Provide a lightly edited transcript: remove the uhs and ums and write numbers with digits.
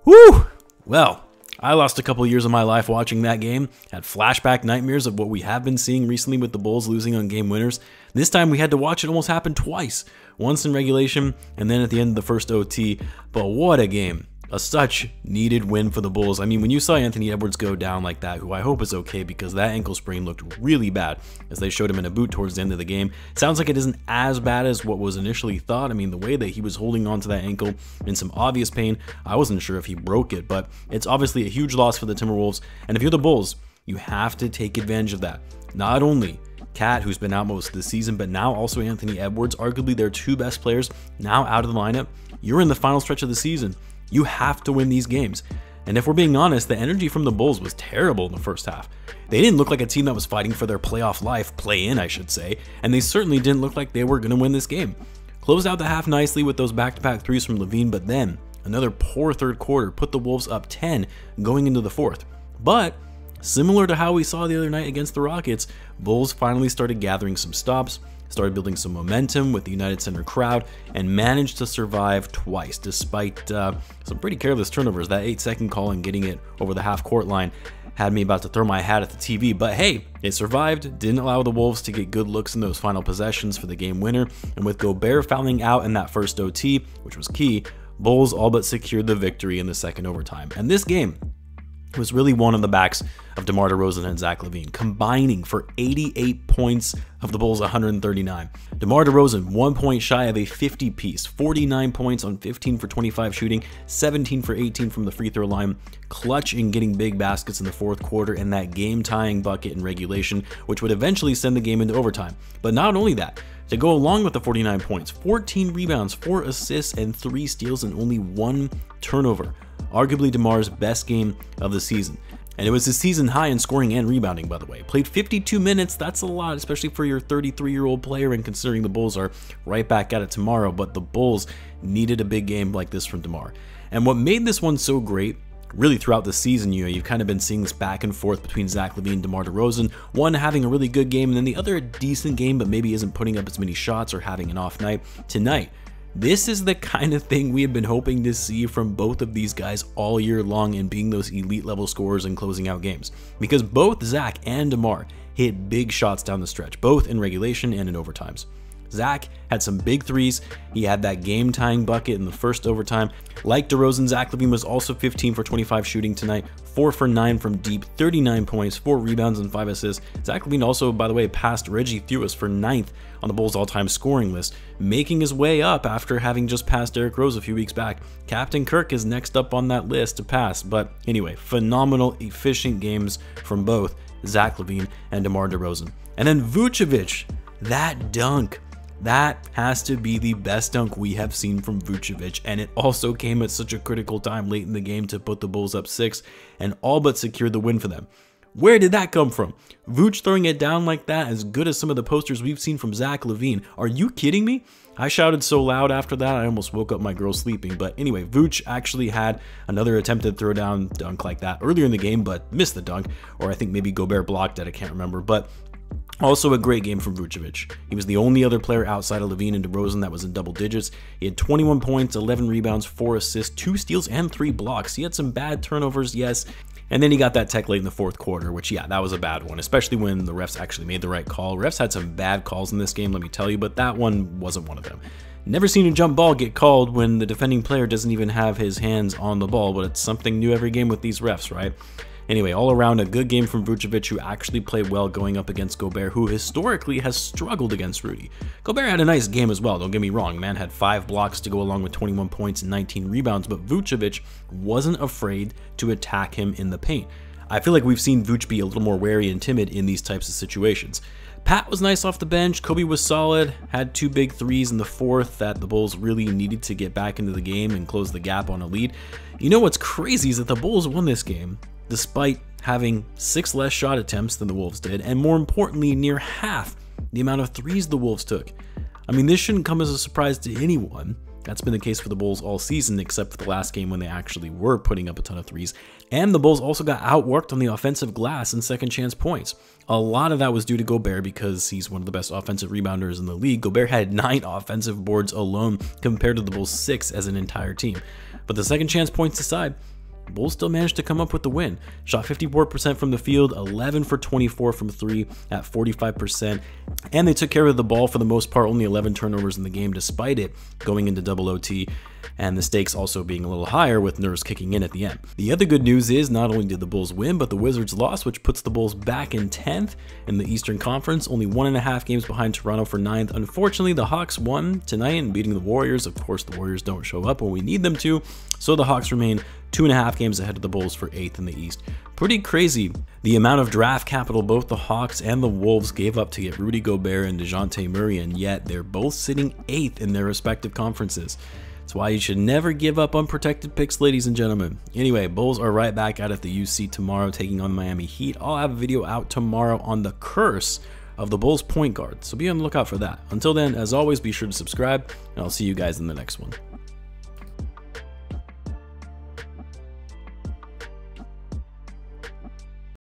Whew! Well, I lost a couple years of my life watching that game, had flashback nightmares of what we have been seeing recently with the Bulls losing on game winners. This time we had to watch it almost happen twice, once in regulation and then at the end of the first OT, but what a game. A such needed win for the Bulls. I mean, when you saw Anthony Edwards go down like that, who I hope is okay because that ankle sprain looked really bad as they showed him in a boot towards the end of the game. Sounds like it isn't as bad as what was initially thought. I mean, the way that he was holding on to that ankle in some obvious pain, I wasn't sure if he broke it, but it's obviously a huge loss for the Timberwolves. And if you're the Bulls, you have to take advantage of that. Not only Cat, who's been out most of the season, but now also Anthony Edwards, arguably their two best players, now out of the lineup. You're in the final stretch of the season. You have to win these games. And if we're being honest, the energy from the Bulls was terrible in the first half. They didn't look like a team that was fighting for their playoff life, play-in I should say, and they certainly didn't look like they were going to win this game. Closed out the half nicely with those back-to-back threes from LaVine, but then another poor third quarter put the Wolves up 10 going into the fourth. But similar to how we saw the other night against the Rockets, Bulls finally started gathering some stops, started building some momentum with the United Center crowd, and managed to survive twice despite some pretty careless turnovers. That 8-second call and getting it over the half-court line had me about to throw my hat at the TV, but hey, it survived, didn't allow the Wolves to get good looks in those final possessions for the game winner, and with Gobert fouling out in that first OT, which was key, Bulls all but secured the victory in the second overtime. And this game was really one on the backs of DeMar DeRozan and Zach LaVine, combining for 88 points of the Bulls' 139. DeMar DeRozan, 1 point shy of a 50-piece, 49 points on 15 for 25 shooting, 17 for 18 from the free throw line, clutch in getting big baskets in the fourth quarter, and that game-tying bucket in regulation, which would eventually send the game into overtime. But not only that, to go along with the 49 points, 14 rebounds, 4 assists, and 3 steals, and only 1 turnover. Arguably DeMar's best game of the season. And it was his season high in scoring and rebounding, by the way. Played 52 minutes, that's a lot, especially for your 33-year-old player, and considering the Bulls are right back at it tomorrow, but the Bulls needed a big game like this from DeMar. And what made this one so great, really throughout the season, you've kind of been seeing this back and forth between Zach LaVine and DeMar DeRozan, one having a really good game, and then the other a decent game, but maybe isn't putting up as many shots or having an off night. Tonight, this is the kind of thing we have been hoping to see from both of these guys all year long in being those elite level scorers and closing out games. Because both Zach and DeMar hit big shots down the stretch, both in regulation and in overtimes. Zach had some big threes. He had that game-tying bucket in the first overtime. Like DeRozan, Zach LaVine was also 15 for 25 shooting tonight, 4 for 9 from deep, 39 points, 4 rebounds, and 5 assists. Zach LaVine also, by the way, passed Reggie Theus for 9th on the Bulls' all-time scoring list, making his way up after having just passed Derrick Rose a few weeks back. Captain Kirk is next up on that list to pass, but anyway, phenomenal, efficient games from both Zach LaVine and DeMar DeRozan. And then Vucevic, that dunk. That has to be the best dunk we have seen from Vucevic, and it also came at such a critical time late in the game to put the Bulls up 6 and all but secure the win for them. Where did that come from? Vooch throwing it down like that, as good as some of the posters we've seen from Zach LaVine. Are you kidding me? I shouted so loud after that, I almost woke up my girl sleeping. But anyway, Vooch actually had another attempted throwdown dunk like that earlier in the game, but missed the dunk, or I think maybe Gobert blocked it, I can't remember. But also a great game from Vucevic. He was the only other player outside of LaVine and DeRozan that was in double digits. He had 21 points, 11 rebounds, 4 assists, 2 steals, and 3 blocks. He had some bad turnovers, yes. And then he got that tech late in the fourth quarter, which, yeah, that was a bad one, especially when the refs actually made the right call. Refs had some bad calls in this game, let me tell you, but that one wasn't one of them. Never seen a jump ball get called when the defending player doesn't even have his hands on the ball, but it's something new every game with these refs, right? Anyway, all around a good game from Vucevic, who actually played well going up against Gobert, who historically has struggled against Rudy. Gobert had a nice game as well, don't get me wrong. Man had 5 blocks to go along with 21 points and 19 rebounds, but Vucevic wasn't afraid to attack him in the paint. I feel like we've seen Vooch be a little more wary and timid in these types of situations. Pat was nice off the bench, Coby was solid, had 2 big threes in the fourth that the Bulls really needed to get back into the game and close the gap on a lead. You know what's crazy is that the Bulls won this game despite having 6 less shot attempts than the Wolves did, and more importantly, near half the amount of threes the Wolves took. I mean, this shouldn't come as a surprise to anyone, That's been the case for the Bulls all season, except for the last game when they actually were putting up a ton of threes. And the Bulls also got outworked on the offensive glass and second chance points. A lot of that was due to Gobert because he's one of the best offensive rebounders in the league. Gobert had 9 offensive boards alone compared to the Bulls' 6 as an entire team. But the second chance points aside, Bulls still managed to come up with the win. Shot 54% from the field, 11 for 24 from 3 at 45%, and they took care of the ball for the most part, only 11 turnovers in the game despite it going into double OT, and the stakes also being a little higher with Nurse kicking in at the end. The other good news is not only did the Bulls win, but the Wizards lost, which puts the Bulls back in 10th in the Eastern Conference, only 1.5 games behind Toronto for 9th. Unfortunately, the Hawks won tonight and beating the Warriors. Of course, the Warriors don't show up when we need them to, so the Hawks remain 2.5 games ahead of the Bulls for 8th in the East. Pretty crazy the amount of draft capital both the Hawks and the Wolves gave up to get Rudy Gobert and DeJounte Murray, and yet they're both sitting 8th in their respective conferences. That's why you should never give up unprotected picks, ladies and gentlemen. Anyway, Bulls are right back out at the UC tomorrow taking on the Miami Heat. I'll have a video out tomorrow on the curse of the Bulls point guard, so be on the lookout for that. Until then, as always, be sure to subscribe, and I'll see you guys in the next one.